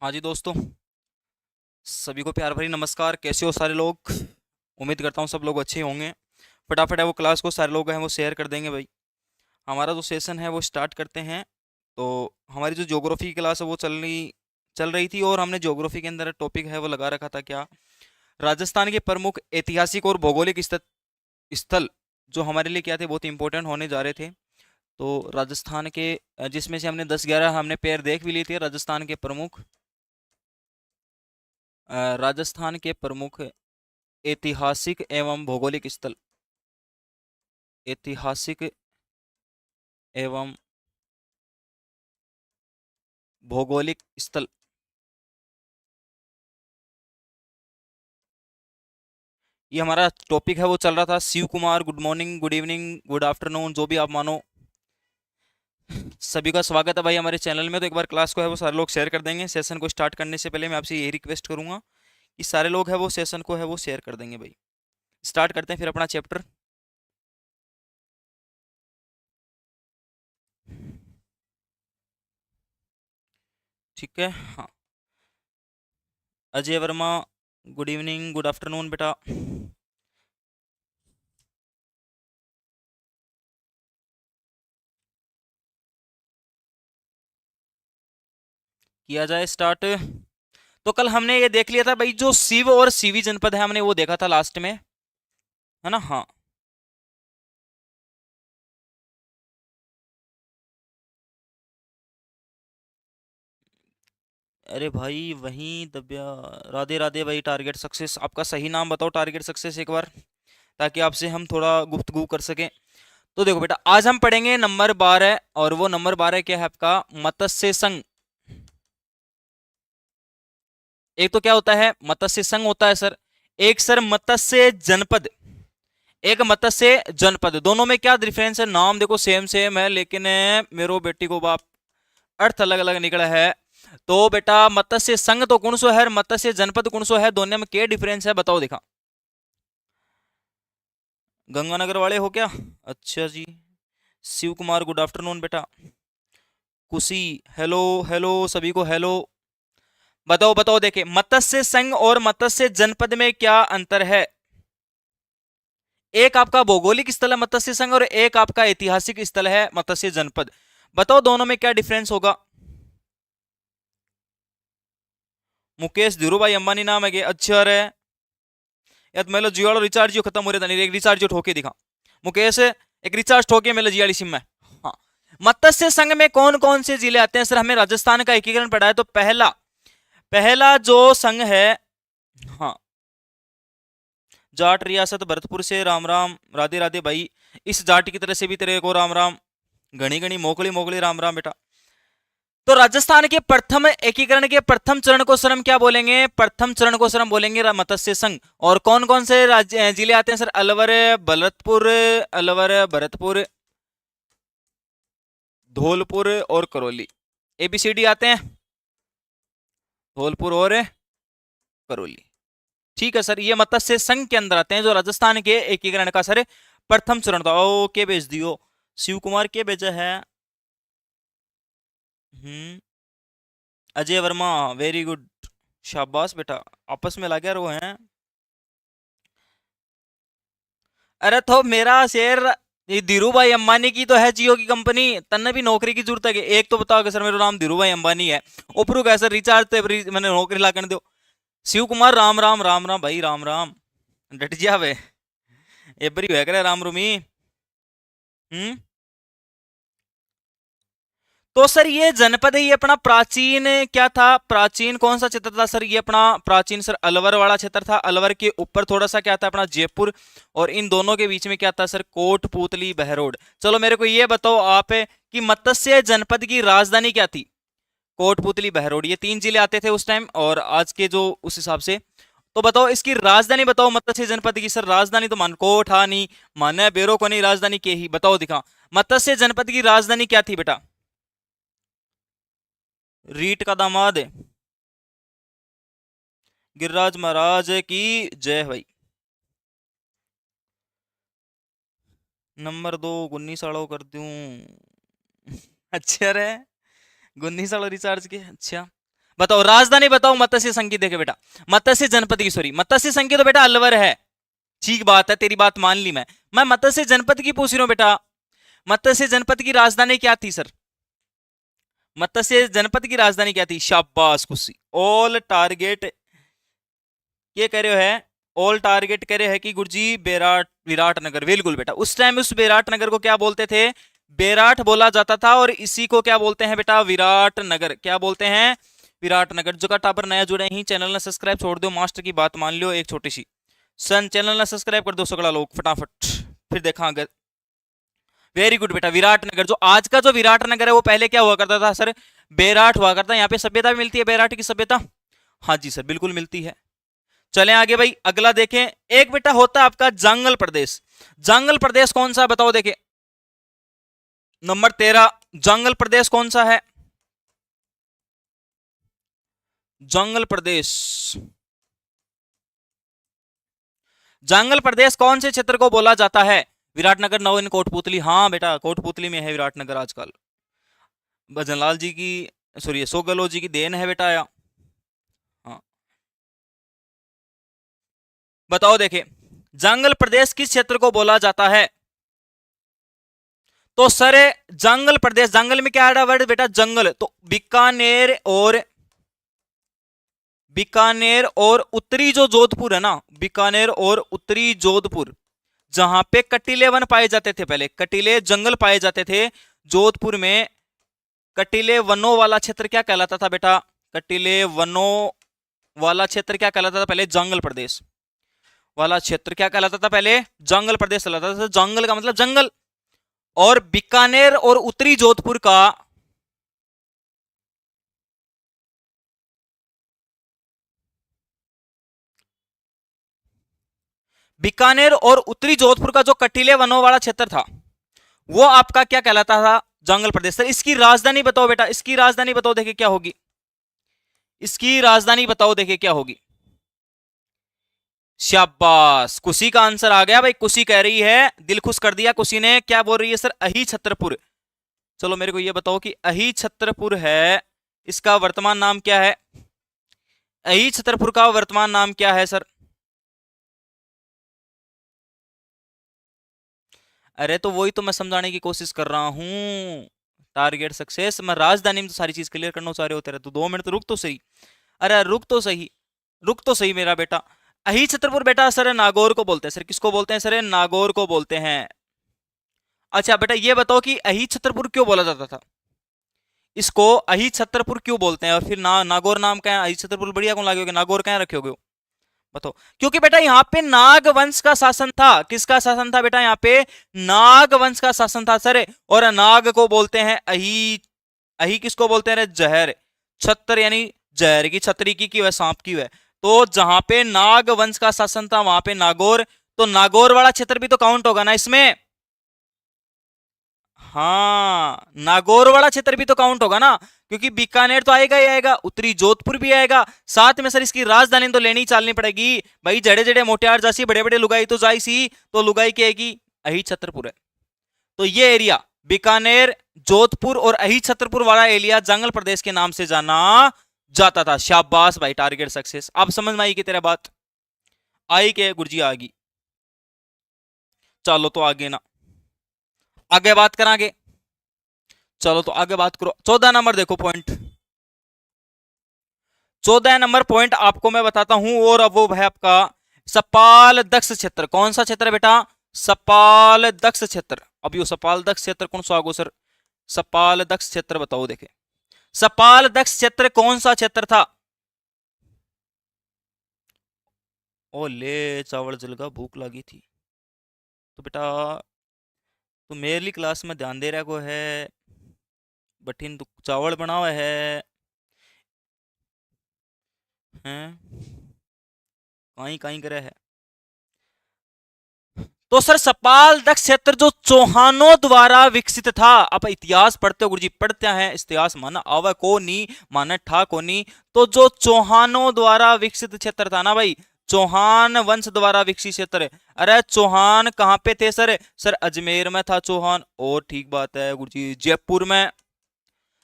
हाँ जी दोस्तों, सभी को प्यार भरी नमस्कार। कैसे हो सारे लोग? उम्मीद करता हूँ सब लोग अच्छे होंगे। फटाफट है वो क्लास को सारे लोग हैं वो शेयर कर देंगे भाई। हमारा जो सेशन है वो स्टार्ट करते हैं। तो हमारी जो ज्योग्राफी की क्लास है वो चल रही थी, और हमने ज्योग्राफी के अंदर टॉपिक है वो लगा रखा था क्या, राजस्थान के प्रमुख ऐतिहासिक और भौगोलिक स्थल जो हमारे लिए क्या थे, बहुत इंपॉर्टेंट होने जा रहे थे। तो राजस्थान के जिसमें से हमने 10-11 हमने पेयर देख भी लिए थे। राजस्थान के प्रमुख ऐतिहासिक एवं भौगोलिक स्थल, ऐतिहासिक एवं भौगोलिक स्थल। ये हमारा टॉपिक है वो चल रहा था। Shiv Kumar, good morning, good evening, good afternoon, जो भी आप मानो। सभी का स्वागत है भाई हमारे चैनल में। तो एक बार क्लास को है वो सारे लोग शेयर कर देंगे। सेशन को स्टार्ट करने से पहले मैं आपसे यही रिक्वेस्ट करूंगा कि सारे लोग है वो सेशन को है वो शेयर कर देंगे भाई। स्टार्ट करते हैं फिर अपना चैप्टर। ठीक है, हाँ। Ajay Verma, good evening, good afternoon बेटा। किया जाए स्टार्ट। तो कल हमने ये देख लिया था भाई, जो शिव और सीवी जनपद है हमने वो देखा था लास्ट में, है ना? हाँ। अरे भाई वहीं दबिया। राधे राधे भाई। टारगेट सक्सेस, आपका सही नाम बताओ टारगेट सक्सेस एक बार, ताकि आपसे हम थोड़ा गुफ्तगू कर सकें। तो देखो बेटा, आज हम पढ़ेंगे नंबर 12, और वो नंबर 12 क्या है आपका? मत्स्य संघ। एक तो क्या होता है? मत्स्य संघ होता है सर। एक सर मत्स्य जनपद। एक मत्स्य जनपद, दोनों में क्या डिफरेंस है? नाम देखो सेम सेम है, लेकिन मेरो बेटी को बाप अर्थ अलग अलग निकला है। तो बेटा मत्स्य संघ तो कौन सो है, मत्स्य जनपद कौन सो है, दोनों में क्या डिफरेंस है बताओ दिखा। गंगानगर वाले हो क्या? अच्छा जी। शिव कुमार, गुड आफ्टरनून बेटा। कुशी, हेलो। हेलो सभी को हेलो। बताओ बताओ, देखे मत्स्य संघ और मत्स्य जनपद में क्या अंतर है? एक आपका भौगोलिक स्थल है मत्स्य संघ, और एक आपका ऐतिहासिक स्थल है मत्स्य जनपद। बताओ दोनों में क्या डिफरेंस होगा? मुकेश धीरू भाई अंबानी नाम है कि? अच्छा रे यार, मेरे जियो वाला रिचार्ज जो खत्म हो रहा था नहीं, एक रिचार्ज जो ठोके दिखा मुकेश। एक रिचार्ज ठोके मेरे जियो वाली सिम में। हाँ। मत्स्य संघ में कौन कौन से जिले आते हैं सर? हमें राजस्थान का एकीकरण पढ़ा है, तो पहला पहला जो संघ है, हाँ, जाट रियासत भरतपुर से। राम राम, राधे राधे भाई। इस जाट की तरह से भी तेरे को राम राम। घनी घनी मोकली मोकली राम राम बेटा। तो राजस्थान के प्रथम एकीकरण के प्रथम चरण को सर हम क्या बोलेंगे? प्रथम चरण को सर हम बोलेंगे मत्स्य संघ। और कौन कौन से राज्य जिले आते हैं सर? अलवर, भरतपुर, अलवर, भरतपुर, धौलपुर और करौली। एबीसीडी आते हैं, धौलपुर और करौली। ठीक है सर, ये मत्स्य संघ के अंदर आते हैं, जो राजस्थान के एकीकरण का सर प्रथम चरण था। ओके, भेज दियो। शिव कुमार के भेजा है? हम्म। Ajay Verma, very good. शाबाश बेटा, आपस में लगे रहो हैं। अरे तो मेरा शेयर, ये धीरू भाई अंबानी की तो है जियो की कंपनी, तन्ने भी नौकरी की जरूरत है कि? एक तो बताओ कि सर मेरा नाम धीरू भाई अंबानी है, ऊपर का सर रिचार्ज तो मैंने नौकरी ला कर दो। शिव कुमार, राम राम राम राम भाई, राम राम। डट जा बे, एबरी है करे राम रूमी। हम्म। तो सर ये जनपद है, ये अपना प्राचीन क्या था? प्राचीन कौन सा क्षेत्र था सर? ये अपना प्राचीन सर अलवर वाला क्षेत्र था। अलवर के ऊपर थोड़ा सा क्या था अपना? जयपुर। और इन दोनों के बीच में क्या था सर? कोटपुतली बहरोड। चलो मेरे को ये बताओ आप कि मत्स्य जनपद की राजधानी क्या थी? कोटपुतली बहरोड, ये 3 जिले आते थे उस टाइम, और आज के जो उस हिसाब से। तो बताओ इसकी राजधानी बताओ मत्स्य जनपद की। सर राजधानी तो मान कोठानी, माने बेरो को नहीं, राजधानी के ही बताओ दिखा। मत्स्य जनपद की राजधानी क्या थी बेटा? रीट का दामाद गिरिराज महाराज की जय भाई। नंबर 2 गुन्नी साड़ो कर दूं? अच्छा रे, गुन्नी साड़ो रिचार्ज के? अच्छा। बताओ राजधानी बताओ मत्स्य संघ देखे बेटा, मत्स्य जनपद की, सॉरी मत्स्य संघ तो बेटा अलवर है, ठीक बात है, तेरी बात मान ली मैं मत्स्य जनपद की पूछ रहा हूं बेटा। मत्स्य जनपद की राजधानी क्या थी सर? मत्स्य जनपद की राजधानी क्या थी? शाबाश खुशी, ऑल टारगेट ये कह रहे हो है, ऑल टारगेट कह रहे हैं कि गुरुजी बेराट विराट नगर, बिल्कुल बेटा। उस टाइम उस बेराट नगर को क्या बोलते थे? बेराट बोला जाता था, और इसी को क्या बोलते हैं बेटा? विराट नगर। क्या बोलते हैं? विराट नगर। जो का टापर नया जुड़े ही चैनल ने सब्सक्राइब छोड़ दो, मास्टर की बात मान लियो एक छोटी सी, सन चैनल ने सब्सक्राइब कर दो सगड़ा लोग फटाफट, फिर देखा अगर। वेरी गुड बेटा, विराट नगर। जो आज का जो विराट नगर है वो पहले क्या हुआ करता था सर? बेराट हुआ करता है। यहाँ पे सभ्यता भी मिलती है, बेराट की सभ्यता। हाँ जी सर बिल्कुल मिलती है। चलें आगे भाई, अगला देखें। एक बेटा होता है आपका जंगल प्रदेश। जंगल प्रदेश कौन सा है बताओ? देखें नंबर 13, जंगल प्रदेश कौन सा है? जंगल प्रदेश, जंगल प्रदेश कौन से क्षेत्र को बोला जाता है? विराटनगर, नवीन, कोटपुतली। हाँ बेटा कोटपुतली में है विराटनगर आजकल, भजनलाल जी की, सॉरी अशोक गहलोत जी की देन है बेटा या। हाँ बताओ देखें, जंगल प्रदेश किस क्षेत्र को बोला जाता है? तो सर जंगल प्रदेश, जंगल में क्या आ रहा वर्ड बेटा? जंगल। तो बीकानेर और उत्तरी जो जोधपुर है ना, बीकानेर और उत्तरी जोधपुर, जहां पे कटीले वन पाए जाते थे, पहले कटीले जंगल पाए जाते थे जोधपुर में, कटीले वनों वाला क्षेत्र क्या कहलाता था बेटा? कटीले वनों वाला क्षेत्र क्या कहलाता था पहले? जंगल प्रदेश वाला क्षेत्र क्या कहलाता था पहले? जंगल प्रदेश कहलाता था। जंगल का मतलब जंगल। और बीकानेर और उत्तरी जोधपुर का, बीकानेर और उत्तरी जोधपुर का जो कटीले वनों वाला क्षेत्र था वो आपका क्या कहलाता था? जंगल प्रदेश। सर इसकी राजधानी बताओ बेटा, इसकी राजधानी बताओ देखिए क्या होगी? इसकी राजधानी बताओ देखिए क्या होगी? शाबाश, कुशी का आंसर आ गया भाई। कुशी कह रही है, दिल खुश कर दिया कुशी ने। क्या बोल रही है सर? अही छत्रपुर। चलो मेरे को ये बताओ कि अही छत्रपुर है, इसका वर्तमान नाम क्या है? अही छत्रपुर का वर्तमान नाम क्या है सर? अरे तो वही तो मैं समझाने की कोशिश कर रहा हूं, टारगेट सक्सेस। मैं राजधानी में तो सारी चीज क्लियर करना चाह रहे होते रहे, तो 2 मिनट तो रुक तो सही। अरे रुक तो सही, रुक तो सही मेरा बेटा। अही छत्रपुर बेटा सर नागौर को बोलते हैं। सर किसको बोलते हैं सर? नागौर को बोलते हैं। अच्छा बेटा ये बताओ कि अही छत्रपुर क्यों बोला जाता था? इसको अही छत्रपुर क्यों बोलते हैं? और फिर नागौर नाम का है, अही छत्रपुर बढ़िया कौन लागोगे, नागौर कहाँ रखे होगे? बताओ। क्योंकि बेटा यहाँ पे नाग वंश का शासन था। किसका शासन था बेटा? यहाँ पे नाग वंश का शासन था सर। और नाग को बोलते हैं अही। अही किसको बोलते हैं? जहर। छत्र यानी जहर की, छतरी की वह सांप की वह। तो जहां पे नाग वंश का शासन था वहां पे नागौर, तो नागौर वाला क्षेत्र भी तो काउंट होगा ना इसमें। हाँ नागौर वाला क्षेत्र भी तो काउंट होगा ना, क्योंकि बीकानेर तो आएगा ही आएगा, उत्तरी जोधपुर भी आएगा साथ में। सर इसकी राजधानी तो लेनी चालनी पड़ेगी भाई। जड़े जड़े मोटियार जासी, बड़े बड़े लुगाई तो जाई सी, तो लुगाई की आएगी अही छत्रपुर है। तो ये एरिया बीकानेर, जोधपुर और अही छत्रपुर वाला एरिया जंगल प्रदेश के नाम से जाना जाता था। शाबाश भाई, टारगेट सक्सेस। अब समझ में आई कि तेरा बात आई के गुरजी आ गई। चलो तो आगे ना, आगे बात करांगे। चलो तो आगे बात करो। 14 नंबर देखो पॉइंट, 14 नंबर पॉइंट आपको मैं बताता हूं, और अब वो है आपका सपाल दक्ष क्षेत्र। कौन सा क्षेत्र बेटा? सपाल दक्ष क्षेत्र। अब यो सपाल दक्ष क्षेत्र कौन सा आगो सर? सपाल दक्ष क्षेत्र बताओ देखे, सपाल दक्ष क्षेत्र कौन सा क्षेत्र था? ओ ले चावल जलगा, भूख लगी थी। तो बेटा तू मेरी क्लास में ध्यान दे रहा को है, बठिन तू चावल बनावा है हैं, कहीं कहीं करे है। तो सर सपाल दक्ष क्षेत्र जो चौहानों द्वारा विकसित था। अब इतिहास पढ़ते हो गुरुजी, पढ़ते हैं इतिहास, माना आवा को नहीं, माना ठा को नहीं। तो जो चौहानों द्वारा विकसित क्षेत्र था ना भाई, चौहान वंश द्वारा विकसित क्षेत्र। अरे चौहान कहाँ पे थे सर? सर अजमेर में था चौहान, और ठीक बात है गुरुजी जयपुर में,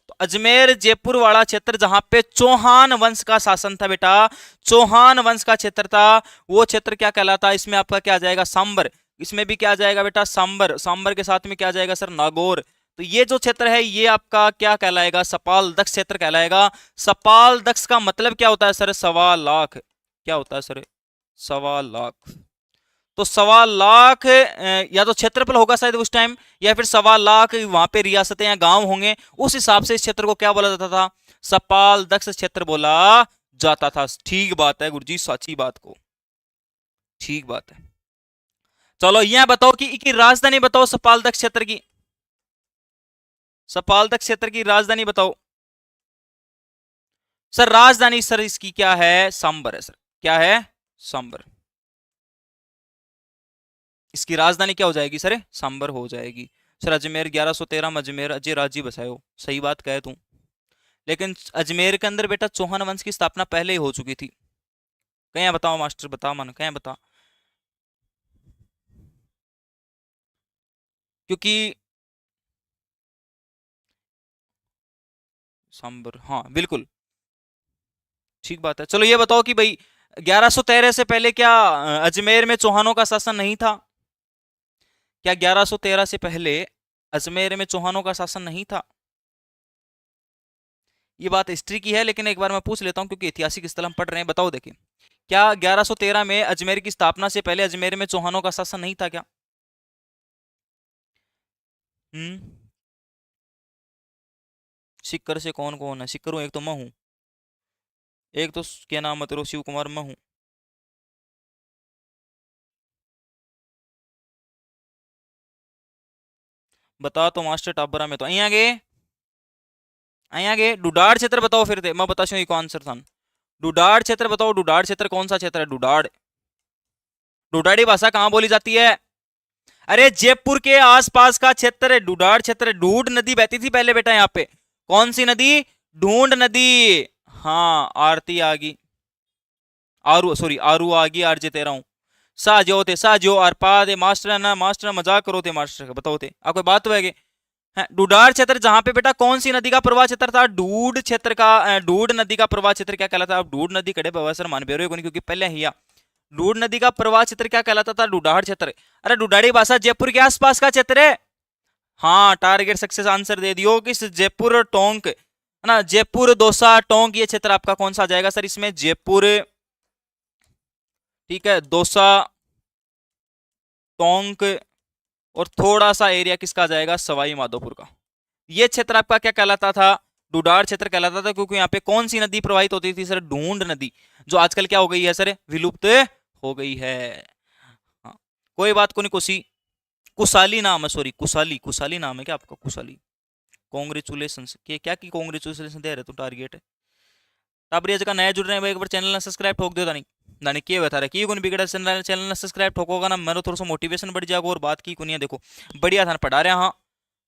तो अजमेर जयपुर वाला क्षेत्र जहां पे चौहान वंश का शासन था बेटा, चौहान वंश का क्षेत्र था, वो क्षेत्र क्या कहलाता है? इसमें आपका क्या आ जाएगा? सांबर। इसमें भी क्या आ जाएगा बेटा? सांबर। सांबर के साथ में क्या आ जाएगा सर? नागौर। तो ये जो क्षेत्र है ये आपका क्या कहलाएगा? सपाल दक्ष क्षेत्र कहलाएगा। सपाल दक्ष का मतलब क्या होता है सर? 1.25 लाख। क्या होता है सर? 1.25 लाख। तो 1.25 लाख या तो क्षेत्रफल होगा शायद उस टाइम, या फिर 1.25 लाख वहां पे रियासतें या गांव होंगे। उस हिसाब से इस क्षेत्र को क्या बोला जाता था? सपाल दक्ष क्षेत्र बोला जाता था। ठीक बात है गुरुजी, सच्ची बात को, ठीक बात है। चलो यह बताओ कि राजधानी बताओ सपाल दक्ष क्षेत्र की, सपाल दक्ष क्षेत्र की राजधानी बताओ सर। राजधानी सर इसकी क्या है? सांबर है सर। क्या है? सांबर। इसकी राजधानी क्या हो जाएगी सर? सांबर हो जाएगी सर। अजमेर 1113 में अजमेर अजय राजी बसायो, सही बात कहे तू। लेकिन अजमेर के अंदर बेटा चौहान वंश की स्थापना पहले ही हो चुकी थी। कहीं बताओ मास्टर, बता मन, कहीं बता। क्योंकि सांबर, हाँ बिल्कुल ठीक बात है। चलो ये बताओ कि भाई 1113 से पहले क्या अजमेर में चौहानों का शासन नहीं था? क्या 1113 से पहले अजमेर में चौहानों का शासन नहीं था? ये बात हिस्ट्री की है, लेकिन एक बार मैं पूछ लेता हूं क्योंकि ऐतिहासिक स्थल हम पढ़ रहे हैं। बताओ देखिए, क्या 1113 में अजमेर की स्थापना से पहले अजमेर में चौहानों का शासन नहीं था क्या? सिक्कर से कौन कौन है? सिक्कर हूं एक तो मैं हूं, एक तो क्या नाम है तेरा? शिव कुमार मैं हूं। बता तो मास्टर टाबरा में तो अँ गए, अँ गए। डुडाड़ क्षेत्र बताओ फिर मैं बता एक आंसर था। डुडाड़ क्षेत्र बताओ। डुडाड़ क्षेत्र कौन सा क्षेत्र है? डुडाड़, डुडाड़ी भाषा कहां बोली जाती है? अरे जयपुर के आसपास का क्षेत्र है डुडाड़ क्षेत्र। ढूंढ नदी बहती थी पहले बेटा यहाँ पे। कौन सी नदी? ढूंढ नदी। हाँ आरती आ गई, आरू सॉरी आरू आ गई, आरजे तेरा हूं। साजो थे साजो आर पा दे मास्टर ना, मास्टर मजाक करो थे मास्टर का, बताओ थे आपको बात तो है। डुडार क्षेत्र जहां पे बेटा कौन सी नदी का प्रवाह क्षेत्र था? ढूढ़ क्षेत्र का, ढूढ़ नदी का प्रवाह क्षेत्र क्या कहलाता है? अब ढूढ़ नदी कड़े बाबा सर मान बेरो क्योंकि पहले हिया ढूढ़ नदी का प्रवाह क्षेत्र क्या कहलाता था? डुडाड़ क्षेत्र। अरे डुडाड़ी भाषा जयपुर के आसपास का क्षेत्र है। हाँ टारगेट सक्सेस, आंसर दे दियो कि जयपुर टोंक है ना, जयपुर दौसा टोंक ये क्षेत्र आपका कौन सा आ जाएगा सर इसमें? जयपुर, ठीक है, दौसा टोंक, और थोड़ा सा एरिया किसका आ जाएगा? सवाई माधोपुर का। ये क्षेत्र आपका क्या कहलाता था? डुडार क्षेत्र कहलाता था, क्योंकि यहाँ पे कौन सी नदी प्रवाहित होती थी सर? ढूंढ नदी, जो आजकल क्या हो गई है सर? विलुप्त हो गई है। हाँ कोई बात को नहीं। कुशाली नाम है, सॉरी कुशाली, कुशाली नाम है क्या आपका? कुशाली। कॉन्ग्रेचुलेशन के क्या की कॉन्ग्रेचुलेशन दे रहे तू टारगेट है। टाबरिया जगह नया जुड़ रहे हैं एक बार चैनल ने सब्सक्राइब ठोक दो नहीं नानी के बता रहा कि बिगड़ा चैनल ने सब्सक्राइब ठोकोगा ना, मेरा थोड़ा सा मोटिवेशन बढ़ जाएगा। और बात की कुनिया देखो बढ़िया था पढ़ा रहे। हाँ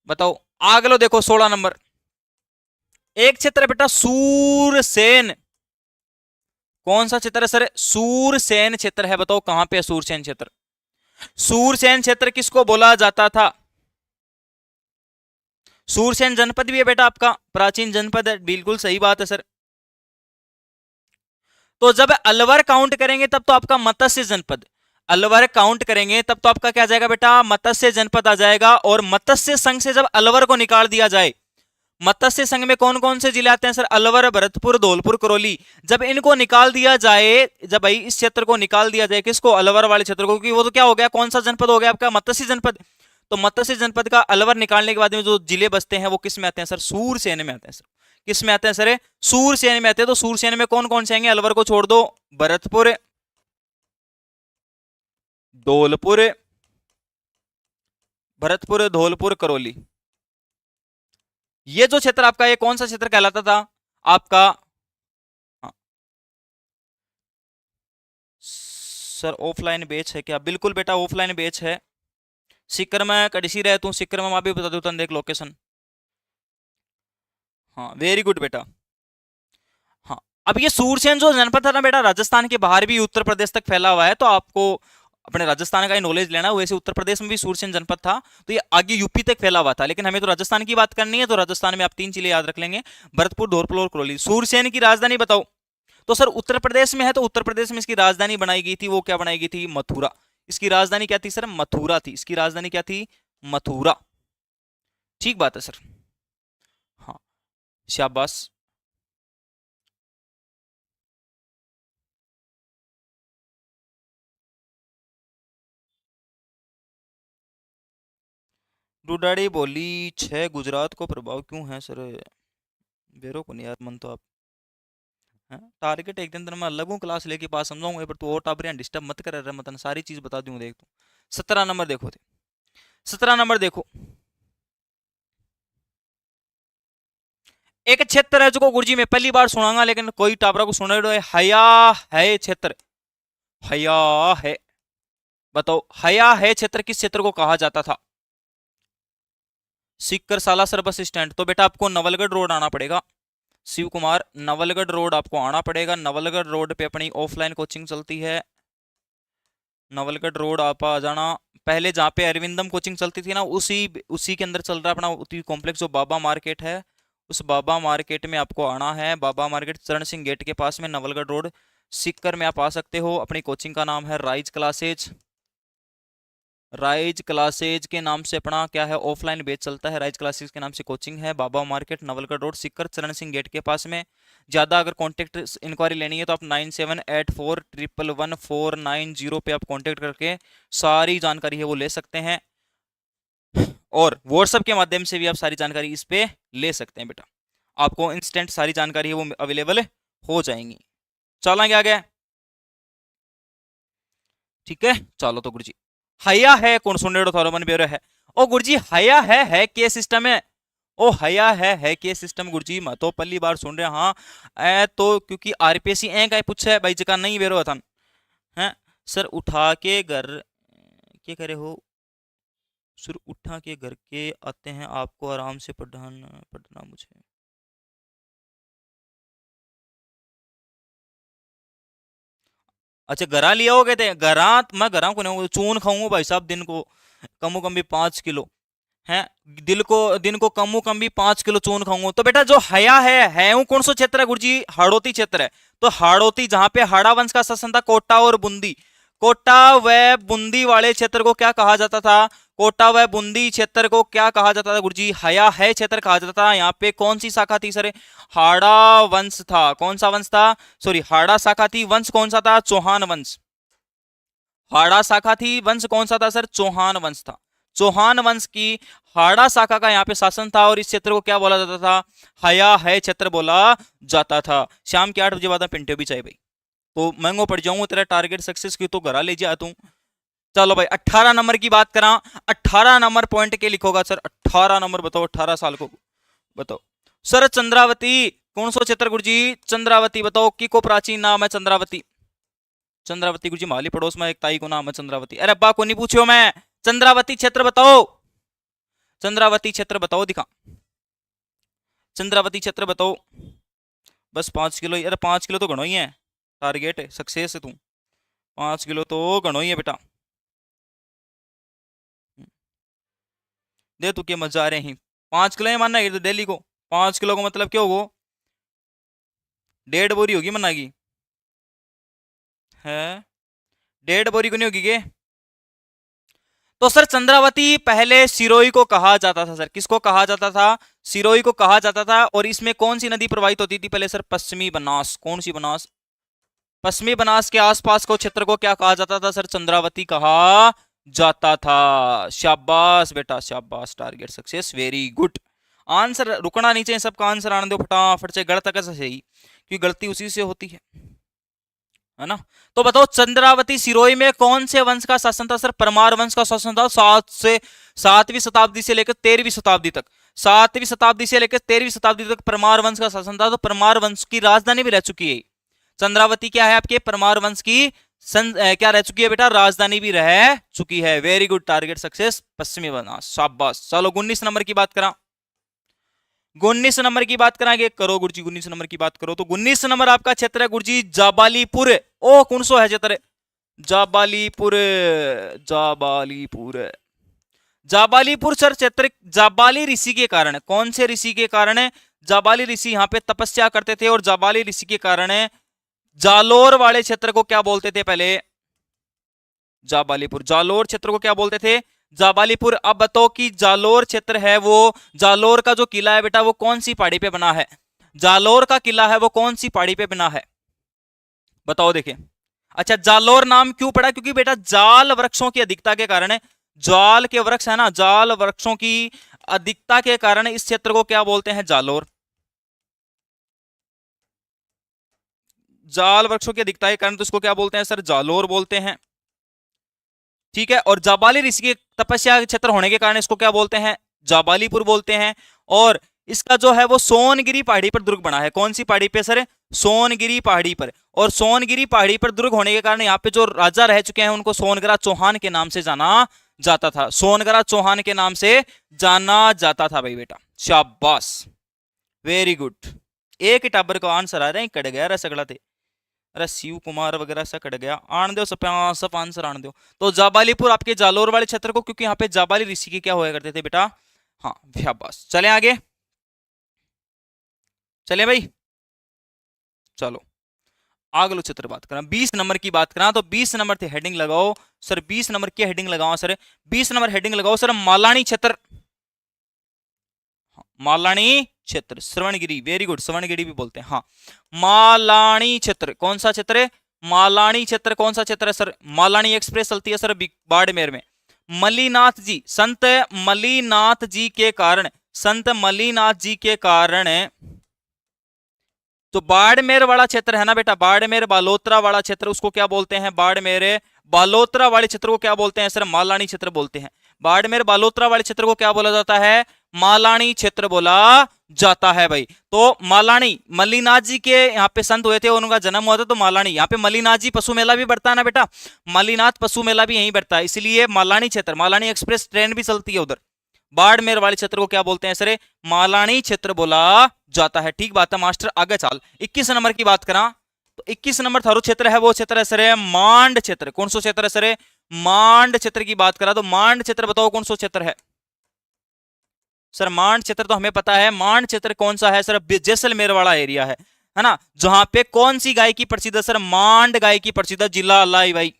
बताओ आगे लो, देखो 16 नंबर। एक क्षेत्र है बेटा सूरसेन। कौन सा क्षेत्र है सर? सूरसेन क्षेत्र है। बताओ कहां पे है सूरसेन क्षेत्र? सूरसेन क्षेत्र किसको बोला जाता था? सूरसेन जनपद भी है बेटा आपका, प्राचीन जनपद है, बिल्कुल सही बात है सर। तो जब अलवर काउंट करेंगे तब तो आपका मत्स्य जनपद, अलवर काउंट करेंगे तब तो आपका क्या आ जाएगा बेटा? मत्स्य जनपद आ जाएगा। और मत्स्य संघ से जब अलवर को निकाल दिया जाए, मत्स्य संघ में कौन कौन से जिले आते हैं सर? अलवर, भरतपुर, धौलपुर, करौली। जब इनको निकाल दिया जाए, जब भाई इस क्षेत्र को निकाल दिया जाए, किसको? अलवर वाले क्षेत्र को, क्योंकि वो तो क्या हो गया? कौन सा जनपद हो गया आपका? मत्स्य जनपद। तो मत्स्य जनपद का अलवर निकालने के बाद में जो जिले बचते हैं वो किस में आते हैं सर? सूरसेन में आते हैं सर। किस में आते हैं सर? सूरसेन में आते हैं। तो सूरसेन में कौन कौन से आएंगे? अलवर को छोड़ दो, भरतपुर, धौलपुर, भरतपुर, धौलपुर, करौली। ये जो क्षेत्र आपका, ये कौन सा क्षेत्र कहलाता था आपका? हाँ। सर ऑफलाइन बेच है क्या? बिल्कुल बेटा ऑफलाइन बेच है। सिक्कर में कड़सी रहे तू, सिक्कर में भी बता दो देख लोकेशन। हाँ वेरी गुड बेटा। हाँ अब ये सूरसेन जो जनपद था ना बेटा, राजस्थान के बाहर भी उत्तर प्रदेश तक फैला हुआ है। तो आपको अपने राजस्थान का ही नॉलेज लेना। वैसे उत्तर प्रदेश में भी सूरसेन जनपद था, तो ये आगे यूपी तक फैला हुआ था, लेकिन हमें तो राजस्थान की बात करनी है, तो राजस्थान में आप 3 चीजें याद रख लेंगे, भरतपुर, धौलपुर और करौली। सूरसेन की राजधानी बताओ। तो सर उत्तर प्रदेश में है, तो उत्तर प्रदेश में इसकी राजधानी बनाई गई थी, वो क्या बनाई गई थी? मथुरा। इसकी राजधानी क्या थी सर? मथुरा थी। इसकी राजधानी क्या थी? मथुरा। ठीक बात है सर। हाँ, शाबाश। डूडाड़ी बोली 6 गुजरात को प्रभाव क्यों है सर? बेरो को नहीं यार मन तो आप हैं? टारगेट एक दिन मैं अलग हूँ, क्लास लेके पास समझाऊंगा, पर तू और टाबर डिस्टर्ब मत कर रहा, मतलब सारी चीज बता दूं। देख तू 17 नंबर देखो थे, 17 नंबर देखो। एक क्षेत्र है जो गुरुजी मैं पहली बार सुनाऊंगा, लेकिन कोई टाबरा को सुना रहे हया है क्षेत्र। हया है, बताओ हया है क्षेत्र किस क्षेत्र को कहा जाता था? Sikar Salasar bus stand. तो बेटा आपको नवलगढ़ रोड आना पड़ेगा शिव कुमार, नवलगढ़ रोड आपको आना पड़ेगा। नवलगढ़ रोड पे अपनी ऑफलाइन कोचिंग चलती है। नवलगढ़ रोड आप आ जाना। पहले जहाँ पे अरविंदम कोचिंग चलती थी ना, उसी उसी के अंदर चल रहा है अपना उसी कॉम्प्लेक्स, जो बाबा मार्केट है, उस बाबा मार्केट में आपको आना है। बाबा मार्केट चरण सिंह गेट के पास में, नवलगढ़ रोड। सीकर में आप आ सकते हो। अपनी कोचिंग का नाम है राइज क्लासेज। राइज क्लासेज के नाम से अपना क्या है, ऑफलाइन बैच चलता है। राइज क्लासेज के नाम से कोचिंग है। बाबा मार्केट, नवलगढ़ रोड, सीकर, चरण सिंह गेट के पास में। ज़्यादा अगर कॉन्टेक्ट इंक्वायरी लेनी है तो आप 9784111490 पे आप कॉन्टेक्ट करके सारी जानकारी है वो ले सकते हैं, और व्हाट्सएप के माध्यम से भी आप सारी जानकारी इस पे ले सकते हैं। बेटा आपको इंस्टेंट सारी जानकारी है वो अवेलेबल हो जाएंगी। चलेंगे आगे, ठीक है। चलो तो गुरुजी हया है कौन सुन रहे हो? मन बेरो है ओ गुरुजी, हया है के सिस्टम है। ओ हया है के सिस्टम गुरुजी, मैं तो पहली बार सुन रहे। हाँ तो क्योंकि आरपीएससी ए का पूछा है भाई, जगह नहीं बेरो था हैं सर। उठा के घर क्या करे हो सर? उठा के घर के आते हैं आपको आराम से पढ़ना पढ़ना मुझे। अच्छा गरा लिया हो गए थे? गरा मैं गरा को नहीं, चून खाऊंगा भाई साहब दिन को कमो कम भी 5 किलो है। दिन को कमो कम भी 5 किलो चून खाऊंगा। तो बेटा जो हया है वो कौन सा क्षेत्र है गुरुजी? हाड़ौती क्षेत्र है। तो हाड़ौती जहां पे हाड़ा वंश का शासन था, कोटा और बूंदी, कोटा व बूंदी वाले क्षेत्र को क्या कहा जाता था? कोटा व बूंदी क्षेत्र को क्या कहा जाता था गुरुजी? हया है क्षेत्र कहा जाता था। यहाँ पे कौन सी शाखा थी सर? हाड़ा वंश था। कौन सा वंश था? सॉरी हाड़ा शाखा थी। वंश कौन सा था? चौहान वंश। हाड़ा शाखा थी, वंश कौन सा था सर? चौहान वंश था। चौहान वंश की हाड़ा शाखा का यहाँ पे शासन था, और इस क्षेत्र को क्या बोला जाता था? हया है क्षेत्र बोला जाता था। शाम के 8 बजे बाद में पिंटो भी चाहिए भाई, तो महंगो पड़ जाऊंगा। तेरा टारगेट सक्सेस की तो घरा ले जा तू। चलो भाई 18 नंबर की बात करा। 18 नंबर पॉइंट के लिखोगा सर? 18 नंबर बताओ, 18 साल को बताओ सर। चंद्रावती कौन सा क्षेत्र गुरुजी? चंद्रावती बताओ की को प्राचीन नाम है चंद्रावती। चंद्रावती गुरुजी माली पड़ोस में एक ताई को नाम है चंद्रावती। अरे अब्बा को नहीं पूछो मैं, चंद्रावती क्षेत्र बताओ। चंद्रावती क्षेत्र बताओ, दिखा चंद्रावती क्षेत्र बताओ। बस 5 किलो, अरे 5 किलो तो घणो ही है टारगेट सक्सेस है तू। 5 किलो तो घणो ही है बेटा। दे तू के मजा आ रहे हैं। 5 किलो ही मानना है डेली को। 5 किलो का मतलब क्या होगा? 1.5 बोरी होगी मन्ना की है। 1.5 बोरी को नहीं होगी के? तो सर चंद्रावती पहले सिरोही को कहा जाता था। सर किसको कहा जाता था? सिरोही को कहा जाता था। और इसमें कौन सी नदी प्रवाहित होती थी पहले सर? पश्चिमी बनास। कौन सी बनास? पश्चिमी बनास के आसपास को क्षेत्र को क्या कहा जाता था सर? चंद्रावती कहा जाता था। शाबाश बेटा शाबाश, target success, very good. Answer रुकना नहीं चाहिए, सबका आंसर आने दो फटाफट से, गलत कैसे सही, क्योंकि गलती उसी से होती है ना। तो बताओ चंद्रावती सिरोही में कौन से वंश का शासन था सर? परमार वंश का शासन था। 7वीं शताब्दी से लेकर 13वीं शताब्दी तक, 7वीं शताब्दी से लेकर 13वीं शताब्दी तक परमार वंश का शासन था। तो परमार वंश की राजधानी भी रह चुकी है चंद्रावती। क्या है आपके? परमार वंश की क्या रह चुकी है बेटा? राजधानी भी रह चुकी है। वेरी गुड, टारगेट सक्सेस, पश्चिमी बनास, शाबाश। चलो 19 नंबर की बात करा। 19 नंबर की बात कराएंगे, करो गुरुजी 19 नंबर की बात करो। तो 19 नंबर आपका क्षेत्र है गुरुजी जाबालीपुर। ओ कौन सो है क्षेत्र? जाबालीपुर, जाबालीपुर, जाबालीपुर सर क्षेत्र जाबाली ऋषि के कारण, कौन से ऋषि के कारण है? जाबाली ऋषि यहाँ पे तपस्या करते थे और जाबाली ऋषि के कारण जालोर वाले क्षेत्र को क्या बोलते थे पहले? जाबालीपुर। जालोर क्षेत्र को क्या बोलते थे? जाबालीपुर। अब बताओ कि जालोर क्षेत्र है वो, जालोर का जो किला है बेटा वो कौन सी पहाड़ी पे बना है? जालोर का किला है वो कौन सी पहाड़ी पे बना है? बताओ देखें। अच्छा, जालोर नाम क्यों पड़ा? क्योंकि बेटा जाल वृक्षों की अधिकता के कारण है, जाल के वृक्ष है ना, जाल वृक्षों की अधिकता के कारण इस क्षेत्र को क्या बोलते हैं? जालोर। जाल वृक्षों की अधिकता के कारण तो इसको क्या बोलते हैं सर? जालोर बोलते हैं। ठीक है, और जाबाली ऋषि के तपस्या क्षेत्र होने के कारण इसको क्या बोलते हैं? जाबालीपुर बोलते हैं। और इसका जो है वो सोनगिरी पहाड़ी पर दुर्ग बना है। कौन सी पहाड़ी पे सर? सोनगिरी पहाड़ी पर। और सोनगिरी पहाड़ी पर दुर्ग होने के कारण यहाँ पे जो राजा रह चुके हैं उनको सोनगरा चौहान के नाम से जाना जाता था, सोनगरा चौहान के नाम से जाना जाता था भाई बेटा। शाबाश, वेरी गुड। एक टाबर का आंसर आ रहा है, कट गया रसगड़ा थे, अरे शिव कुमार वगैरह सा कट गया, आन दो सब आंसर आन दो। तो जाबालीपुर आपके जालोर वाले क्षेत्र को, क्योंकि यहाँ पे जाबाली ऋषि के क्या होया करते थे बेटा। हाँ शाबाश, चले आगे, चले भाई, चलो अगलो चित्र बात करा। 20 नंबर की बात करा तो 20 नंबर थे हेडिंग लगाओ सर, 20 नंबर की हेडिंग लगाओ सर, 20 नंबर हेडिंग लगाओ सर, मालानी क्षेत्र। मालानी क्षेत्र, श्रवणगिरी, वेरी गुड, श्रवणगिरी भी बोलते हैं। हाँ, मालानी क्षेत्र, कौन सा क्षेत्र है? मालानी क्षेत्र कौन सा क्षेत्र है सर? मालानी एक्सप्रेस चलती है सर बाड़मेर में। मलीनाथ जी, संत मलीनाथ जी के कारण, संत मलीनाथ जी के कारण तो बाड़मेर वाला क्षेत्र है ना बेटा, बाड़मेर बालोतरा वाला क्षेत्र, उसको क्या बोलते हैं? बाड़मेर बालोतरा वाले क्षेत्र को क्या बोलते हैं सर? मालानी क्षेत्र बोलते हैं। बाड़मेर बालोतरा वाले क्षेत्र को क्या बोला जाता है? मालानी क्षेत्र बोला जाता है भाई। तो मालानी, मल्लीनाथ जी के यहाँ पे संत हुए थे, उनका जन्म हुआ था तो मालानी, यहाँ पे मल्लीनाथ जी पशु मेला भी बढ़ता है ना बेटा, मल्लीनाथ पशु मेला भी यहीं बढ़ता है, इसलिए मालानी क्षेत्र, मालानी एक्सप्रेस ट्रेन भी चलती है उधर। बाड़मेर वाले क्षेत्र को क्या बोलते हैं सर? मालानी क्षेत्र बोला जाता है। ठीक बात है मास्टर, आगे चल 21 नंबर की बात करा तो 21 नंबर थारो क्षेत्र है वो क्षेत्र है सर मांड क्षेत्र। कौन सा क्षेत्र है सर? मांड क्षेत्र की बात करा तो मांड क्षेत्र बताओ कौन सा क्षेत्र है सर? मांड क्षेत्र तो हमें पता है, मांड क्षेत्र कौन सा है सर? जैसलमेर वाला एरिया है ना, जहां पे कौन सी गाय की प्रसिद्ध है सर? मांड गाय की प्रसिद्ध है, जिला अलाई भाई,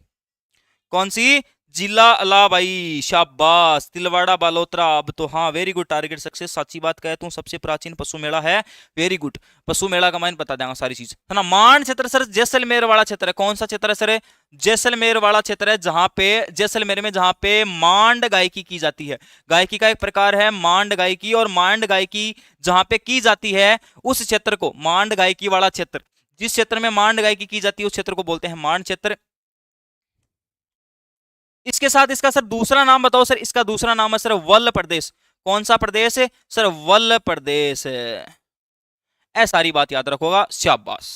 कौन सी? जिला अलाबाई। शाबाश, तिलवाड़ा बालोतरा। अब तो हाँ, वेरी गुड, टारगेट सक्सेस। सच्ची बात कहे तू, सबसे प्राचीन पशु मेला है, वेरी गुड, पशु मेला का मैं बता देंगे सारी चीज, है ना। मांड क्षेत्र सर जैसलमेर वाला क्षेत्र है। कौन सा क्षेत्र है सर? जैसलमेर वाला क्षेत्र है, जहां पे जैसलमेर में जहां पे मांड गायकी की जाती है। गायकी का एक प्रकार है मांड गायकी, और मांड गायकी जहां पे की जाती है उस क्षेत्र को, मांड गायकी वाला क्षेत्र, जिस क्षेत्र में मांड गायकी की जाती है उस क्षेत्र को बोलते हैं मांड क्षेत्र। इसके साथ इसका सर दूसरा नाम बताओ सर, इसका दूसरा नाम है सर वल्ल प्रदेश। कौन सा प्रदेश है सर? वल्ल प्रदेश। ऐ सारी बात याद रखोगा। शाबाश,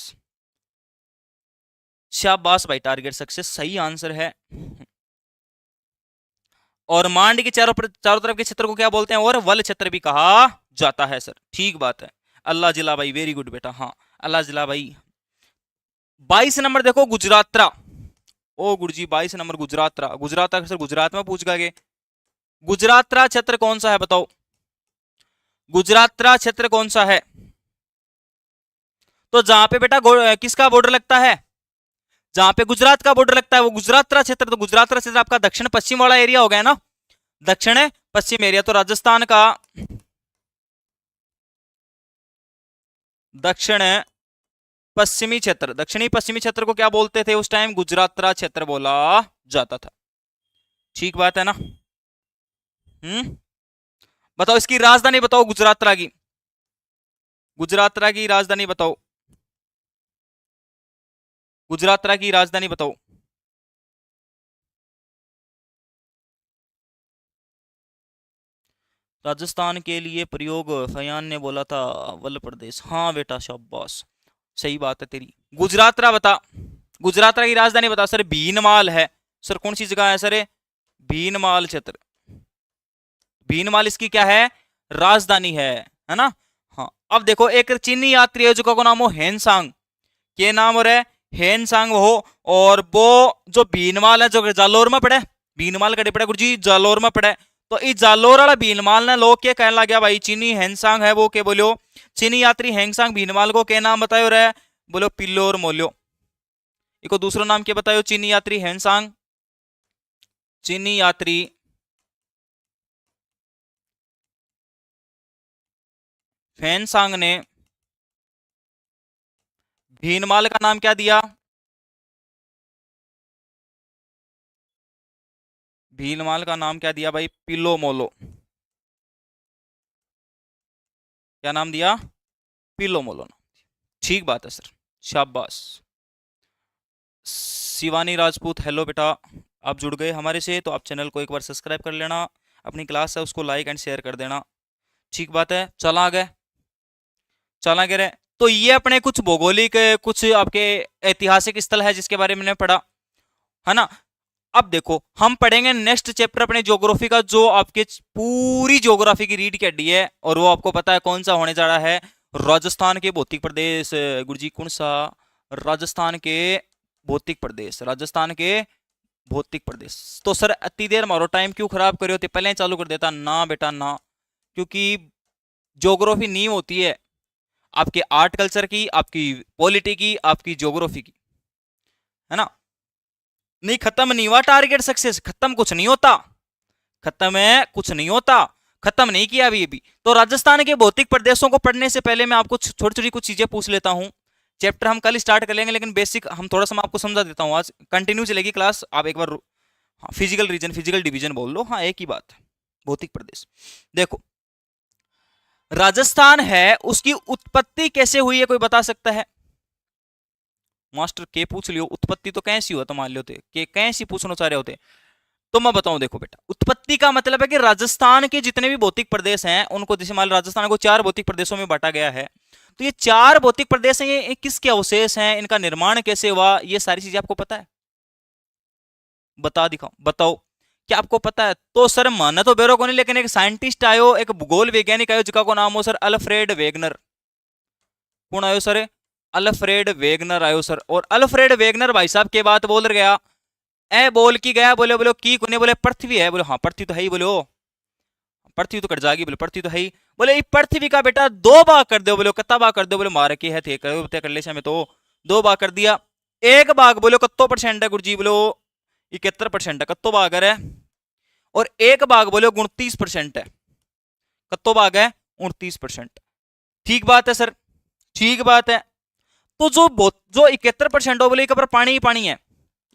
शाबाश भाई, टारगेट सक्सेस, सही आंसर है। और मांड के चारों चारों तरफ के क्षेत्र को क्या बोलते हैं? और वल क्षेत्र भी कहा जाता है सर। ठीक बात है, अल्लाह जिला भाई, वेरी गुड बेटा। हाँ, अल्लाह जिला भाई। 22 नंबर देखो, गुजरातरा। ओ गुरुजी, 22 नंबर गुजरातरा, गुजरात सर गुजरात में पूछ गए। गुजरातरा क्षेत्र कौन सा है बताओ? गुजरातरा क्षेत्र कौन सा है? तो जहां पे बेटा किसका बॉर्डर लगता है? जहां पे गुजरात का बॉर्डर लगता है वो गुजरातरा क्षेत्र। तो गुजरातरा क्षेत्र आपका दक्षिण पश्चिम वाला एरिया हो गया ना, दक्षिण पश्चिम एरिया। तो राजस्थान का दक्षिण पश्चिमी क्षेत्र, दक्षिणी पश्चिमी क्षेत्र को क्या बोलते थे उस टाइम? गुजरातरा क्षेत्र बोला जाता था। ठीक बात है ना। बताओ इसकी राजधानी बताओ, गुजरातरा की, गुजरातरा की राजधानी बताओ, गुजरातरा की राजधानी बताओ। राजस्थान के लिए प्रयोग फयान ने बोला था वल्ल प्रदेश। हाँ बेटा शाबाश, सही बात है तेरी। गुजरातरा बता, गुजरातरा की राजधानी बता सर। भीनमाल है सर, कौन सी जगह है सर? भीनमाल क्षेत्र, भीनमाल इसकी क्या है? राजधानी है ना। हाँ, अब देखो एक चीनी यात्री है जिसका नाम हो हेनसांग, के नाम हो रहा है हेनसांग हो। और वो जो भीनमाल है जो जालोर में पड़े, भीनमाल कड़े पड़े गुरुजी जालोर में पड़े, तो इस जालोर वाला भीनमाल ने लोग क्या कहने लग गया भाई चीनी हेनसांग है वो के बोलो, चीनी यात्री हेनसांग भीनमाल को क्या नाम बतायो रे, बोलो पिल्लो और मोलियो। इको दूसरा नाम क्या बतायो चीनी यात्री हेनसांग, चीनी यात्री हेनसांग ने भीनमाल का नाम क्या दिया, भीनमाल का नाम क्या दिया भाई, पिल्लो मोलो। क्या नाम दिया, पिल्लो मोलो नाम। ठीक बात है सर, शाबाश। शिवानी राजपूत हेलो बेटा, आप जुड़ गए हमारे से तो आप चैनल को एक बार सब्सक्राइब कर लेना, अपनी क्लास है उसको लाइक एंड शेयर कर देना। ठीक बात है, चला आगे, चला आगे रे। तो ये अपने कुछ भौगोलिक कुछ आपके ऐतिहासिक स्थल है जिसके बारे में मैंने पढ़ा, है ना। अब देखो हम पढ़ेंगे नेक्स्ट चैप्टर अपने ज्योग्राफी का, जो आपके पूरी ज्योग्राफी की रीड कर दी है, और वो आपको पता है कौन सा होने जा रहा है, राजस्थान के भौतिक प्रदेश। गुरुजी कौन सा, राजस्थान के भौतिक प्रदेश, राजस्थान के भौतिक प्रदेश। तो सर इतनी देर मारो टाइम क्यों खराब करे होते, पहले ही चालू कर देता ना बेटा ना, क्योंकि ज्योग्राफी नींव होती है आपके आर्ट कल्चर की, आपकी पॉलिटी की, आपकी ज्योग्राफी की, है ना। नहीं खत्म नहीं हुआ टारगेट सक्सेस, खत्म कुछ नहीं होता, खत्म है कुछ नहीं होता, खत्म नहीं किया अभी। तो राजस्थान के भौतिक प्रदेशों को पढ़ने से पहले मैं आपको छोटी छोटी कुछ चीजें पूछ लेता हूं। चैप्टर हम कल स्टार्ट कर लेंगे, लेकिन बेसिक हम थोड़ा सा मैं आपको समझा देता हूं, आज कंटिन्यू चलेगी क्लास। आप एक बार हाँ, फिजिकल रीजन फिजिकल डिवीजन बोल लो, हाँ एक ही बात है, भौतिक प्रदेश। देखो राजस्थान है उसकी उत्पत्ति कैसे हुई है, कोई बता सकता है। मास्टर के पूछ लियो उत्पत्ति तो कैसी हुआ, तो मान लियो के कैसी पूछना चाह रहे होते, तो मैं बताऊं देखो बेटा, उत्पत्ति का मतलब है कि राजस्थान के जितने भी भौतिक प्रदेश हैं उनको, जैसे मान लो राजस्थान को 4 भौतिक प्रदेशों में बांटा गया है, तो ये 4 भौतिक प्रदेश हैं, ये किसके अवशेष हैं, इनका निर्माण कैसे हुआ, ये सारी चीजें आपको पता है, बता दिखाओ बताओ क्या आपको पता है। तो सर माना तो बेरो को नहीं, लेकिन एक साइंटिस्ट आयो, एक भूगोल वैज्ञानिक आयो जिसका को नाम हो सर अल्फ्रेड वेगनर। कौन आयो सर, अल्फ्रेड वेगनर आयो सर। और अल्फ्रेड वेगनर भाई साहब के बात बोल गया, ए बोल की गया, बोले बोलो की कोने, बोले पृथ्वी है, बोले हाँ पृथ्वी तो है ही, बोले ओ पृथ्वी तो कट जाएगी, बोले पृथ्वी तो है ही, बोले ये पृथ्वी का बेटा 2 भाग कर दो, बोले कत्ता भाग कर दो, बोले मारे के है थे कर ले में, तो 2 भाग कर दिया। एक भाग बोलो कत्तो परसेंट है गुरुजी, बोलो 71% है, कत्तो भाग है। और एक भाग बोलो 29% है, कत्तो भाग है 29%। ठीक बात है सर, ठीक बात है। तो जो 71% हो, बोले एक पर पानी ही पानी है,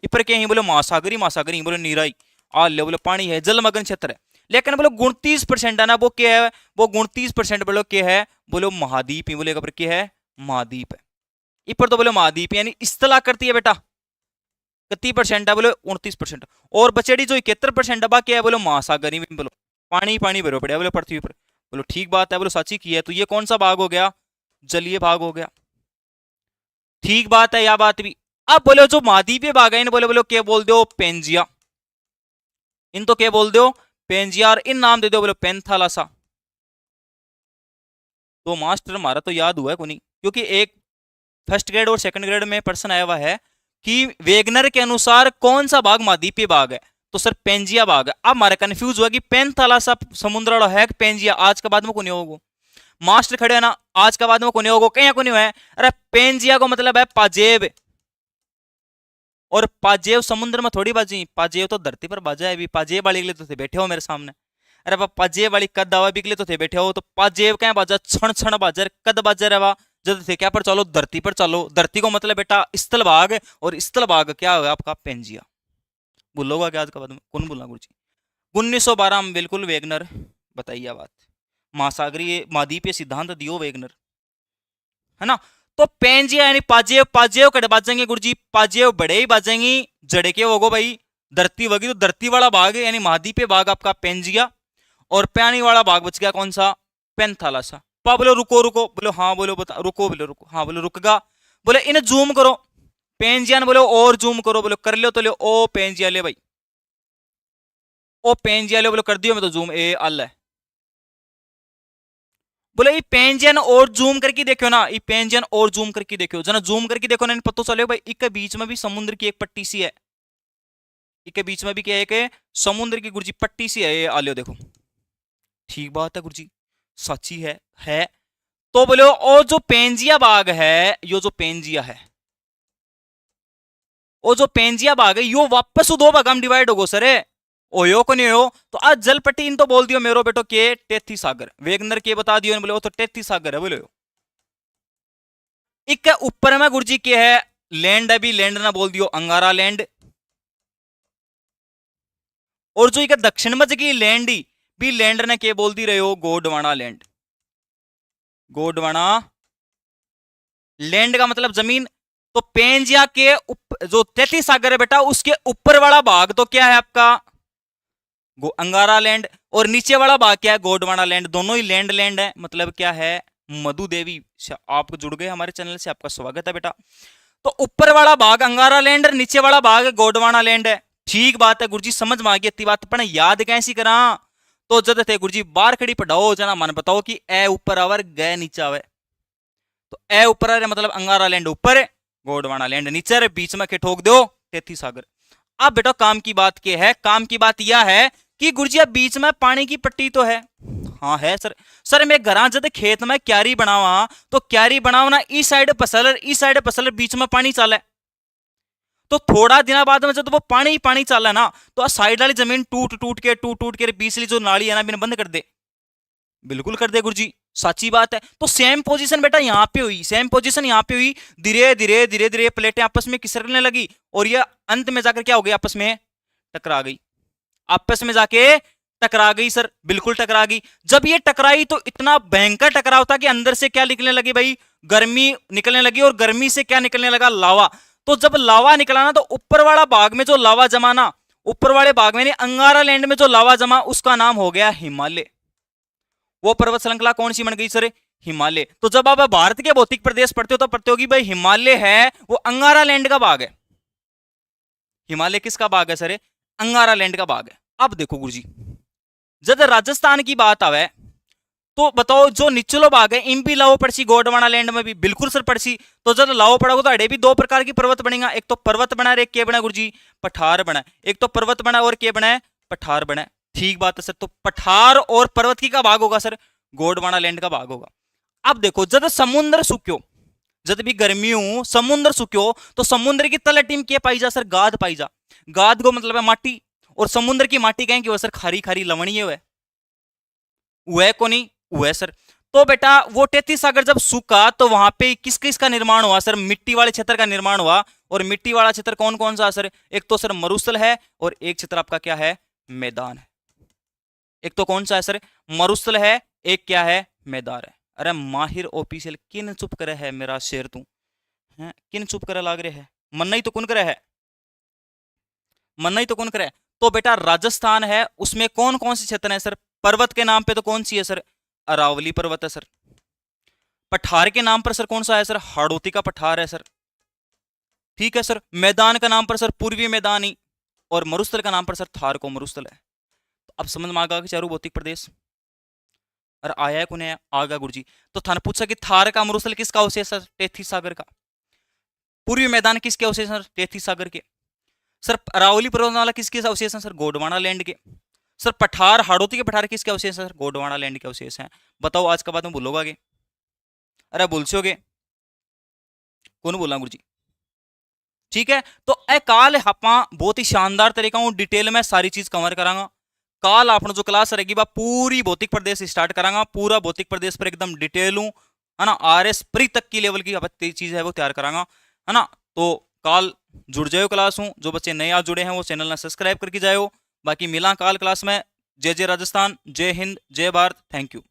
इपर के ही बोले महासागरी महासागरी, बोले नीराई आ ले, बोले पानी है, जलमग्न क्षेत्र है। लेकिन बोलो 29% है ना, वो क्या है, वो 29% बोलो क्या है, बोलो महाद्वीप ही, बोले कबर क्या है, महाद्वीप है। इपर तो बोले महाद्वीप यानी स्थल आकृति है बेटा, कितनी परसेंट है, बोले 29%। और बचेड़ी जो 71% है बाकी है, बोलो महासागरी में, बोलो पानी पानी भरो पड़े, बोले पृथ्वी पर, बोलो ठीक बात है, बोलो सच्ची की है। तो ये कौन सा भाग हो गया, जलीय भाग हो गया। ठीक बात है, या बात भी। अब बोलो जो महाद्वीपीय भाग है इन बोले बोलो क्या बोल दो, पेंजिया, इन तो क्या बोल दो पेंजिया, और इन नाम दे दो बोलो पेंथालासा। तो मास्टर हमारा तो याद हुआ है को नहीं, क्योंकि एक फर्स्ट ग्रेड और सेकंड ग्रेड में प्रश्न आया हुआ है कि वेगनर के अनुसार कौन सा भाग महाद्वीपीय भाग है, तो सर पेंजिया भाग है। अब हमारा कंफ्यूज हुआ कि पेंथालासा समुद्र वाला है पेंजिया, आज के बाद में को नहीं होगा, मास्टर खड़े है ना, आज के बाद में को नहीं होगा, कहीं को नहीं है। अरे पेंजिया को मतलब है पाजेब, और पाजेब समुद्र में थोड़ी बाजी, पाजेब तो धरती पर बाजा है भी, पाजेब वाली के लिए तो थे बैठे हो मेरे सामने। अरे बा पाजेब वाली कद दवा भी के लिए तो थे बैठे हो, तो पाजेब क्या बाजा, क्षण क्षण बाजर कद बाजर है वा, जब थे क्या पर चलो धरती पर चलो, धरती को मतलब बेटा स्थल भाग, और स्थल भाग क्या होगा आपका पेंजिया। भूलोगा क्या आज का बाद में, कौन बोलना गुरु जी, 1912 में बिल्कुल वेगनर, बताइए बात, महासागरीय महाद्वीपीय सिद्धांत दियो वेगनर, है ना। तो पेंजिया यानी पाजेव, पाजेव कड़े बाजेंगे गुरुजी, पाजेव बड़े ही बाजेंगी, जड़े के होगो भाई धरती वगी, तो धरती वाला भाग है यानी महाद्वीपीय भाग आपका पेंजिया, और पानी वाला भाग बच गया कौन सा, पेंथालासा। पा बोलो रुको रुको, बोलो हाँ, बोलो बता रुको, बोलो रुको, हाँ बोलो रुकगा, बोले इन्हें जूम करो, पेंजिया ने बोलो और जूम करो, बोलो कर लो तो ले, ओ पेंजिया ले भाई, ओ पेंजिया ले, बोलो कर दियो मैं तो जूम, ए अल है, बोले ये पेंजियन और जूम करके देखो ना, ये पेंजियन और जूम करके देखो जना, जूम करके देखो ना, इन पता चले भाई इसके बीच में भी समुद्र की एक पट्टी सी है, इसके बीच में भी क्या है कि समुद्र की गुरुजी पट्टी सी है, ये आलियो देखो। ठीक बात है गुरुजी, सच्ची है। तो बोले और जो पेंजिया बाग है, यो जो पेंजिया है, वो जो पेंजिया बाग है यो वापस दो भाग में डिवाइड होगो सर, ओयो को नहीं हो तो आज जलपट्टी इन तो बोल दियो मेरो बेटो के टेथी सागर, वेगनर के बता दियो बोले वो तो टेथी सागर है बोले। इक ऊपर में गुरुजी के है लैंड है, भी लैंड ना बोल दियो अंगारा लैंड, और जो एक दक्षिण में जगह लैंड ही भी लैंड ने के बोल दी रहे हो गोडवाना लैंड। गोडवाना लैंड का मतलब जमीन। तो पेंजिया के जो तेती सागर है बेटा उसके ऊपर वाला भाग तो क्या है आपका अंगारा लैंड, और नीचे वाला भाग क्या है गोडवाना लैंड। दोनों ही लैंड लैंड है, मतलब क्या है मधु देवी, आप जुड़ गए हमारे चैनल से, आपका स्वागत है बेटा। तो ऊपर वाला भाग अंगारा लैंड, नीचे वाला भाग गोडवाना लैंड है। ठीक बात है गुरुजी, समझ में आ गई इतनी बात, पर याद कैसी करा तो जद थे गुरुजी बार खड़ी पढ़ाओ जना मन बताओ कि ए ऊपर आवर गए नीचे आवे, तो ए ऊपर आ मतलब अंगारा लैंड ऊपर है, गोडवाना लैंड नीचे रे, बीच में के ठोक दो तेती सागर। अब बेटा काम की बात क्या है, काम की बात यह है कि गुरुजी अब बीच में पानी की पट्टी तो है, हाँ है सर। सर मैं घर जब खेत में क्यारी बनावा तो क्यारी बनावा ना इस साइड फसल बीच में पानी चाले, तो थोड़ा दिन बाद में जब वो पानी चाला ना तो साइड वाली जमीन टूट के बीच जो नाली है ना बिन बंद कर दे, बिल्कुल कर दे गुरुजी, सच्ची बात है। तो सेम पोजीशन बेटा यहाँ पे हुई, सेम पोजीशन यहाँ पे हुई, धीरे धीरे प्लेटें आपस में किसरने लगी और ये अंत में जाकर क्या हो गया आपस में टकरा गई, आपस में जाके टकरा गई सर, बिल्कुल टकरा गई। जब ये टकराई तो इतना भयंकर टकराव था कि अंदर से क्या निकलने लगी भाई, गर्मी निकलने लगी, और गर्मी से क्या निकलने लगा लावा। तो जब लावा निकला ना तो ऊपर वाला भाग में जो लावा जमा ना, ऊपर वाले भाग में अंगारा लैंड में जो लावा जमा उसका नाम हो गया हिमालय। वो पर्वत श्रृंखला कौन सी बन गई सर, हिमालय। तो जब आप भारत के भौतिक प्रदेश पढ़ते हो तो पढ़ते हो कि भाई हिमालय है वो अंगारा लैंड का भाग है, हिमालय किसका भाग है सर, अंगारा लैंड का भाग है। अब देखो गुरुजी जब राजस्थान की बात आवे तो बताओ जो निचलो भाग है इन भी लाओ पड़सी, गोडवाना लैंड में भी बिल्कुल सर पड़सी। तो जब लाओ पड़ा तो अड़े भी दो प्रकार की पर्वत बनेगा, एक तो पर्वत बना एक के बना गुरुजी पठार बना, एक तो पर्वत बना और के बना पठार बना। ठीक बात है सर, तो पठार और पर्वत की का भाग होगा सर, गोडवाना लैंड का भाग होगा। अब देखो जब समुद्र सूख्यो, जब भी गर्मी हो समुद्र सूख्यो तो समुद्र की तल टीम क्या पाई जा सर, गाद पाई जा। गाद को मतलब है माटी, और समुद्र की माटी कहें कि वह सर खारी खारी लवणीय वह को नहीं वह सर। तो बेटा वो तेती सागर जब सूखा तो वहां पे किस किस का निर्माण हुआ सर, मिट्टी वाले क्षेत्र का निर्माण हुआ। और मिट्टी वाला क्षेत्र कौन कौन सा सर, एक तो सर मरुस्थल है और एक क्षेत्र आपका क्या है मैदान है। एक तो कौन सा है सर मरुस्थल है, एक क्या है मैदान है। अरे माहिर ऑफिशियल किन चुप करे है मेरा शेर तू है, किन चुप करे लाग रहे है, मन नहीं तो कौन करे है, मन नहीं तो कौन करे। तो बेटा राजस्थान है उसमें कौन कौन से क्षेत्र है सर, पर्वत के नाम पे तो कौन सी है सर, अरावली पर्वत है सर। पठार के नाम पर सर कौन सा है सर, हाड़ौती का पठार है सर। ठीक है सर, मैदान का नाम पर सर पूर्वी मैदानी, और मरुस्थल का नाम पर सर थार को मरुस्थल है। तो अब समझ में आ गया कि चारों भौतिक प्रदेश और आया है कौन है आगा गुरुजी। तो थाने पूछा कि थार का मरुस्थल किसका अवशेष सर, तेथीस सागर का। पूर्वी मैदान किसके अवशेष सर, तेथीस सागर के। सर अरावली पर्वतमाला किसके अवशेष हैं सर, गोडवाना लैंड के। सर पठार हाड़ौती के पठार किसके अवशेष हैं सर, गोडवाना लैंड के अवशेष हैं। बताओ आज का बाद में भूलोगे, अरे भूलसोगे कौन बोला गुरुजी। ठीक है, तो ए काल आपा बहुत ही शानदार तरीका डिटेल में सारी चीज कवर करांगा। काल आपने जो क्लास रहेगी वह पूरी भौतिक प्रदेश स्टार्ट करांगा, पूरा भौतिक प्रदेश पर एकदम डिटेल हूं है ना, RS प्री तक की लेवल की चीज है वो तैयार करांगा है ना। तो काल जुड़ जाओ क्लास हूँ, जो बच्चे नए आज जुड़े हैं वो चैनल ने सब्सक्राइब करके जाओ। बाकी मिला काल क्लास में। जय जय राजस्थान, जय हिंद, जय भारत, थैंक यू।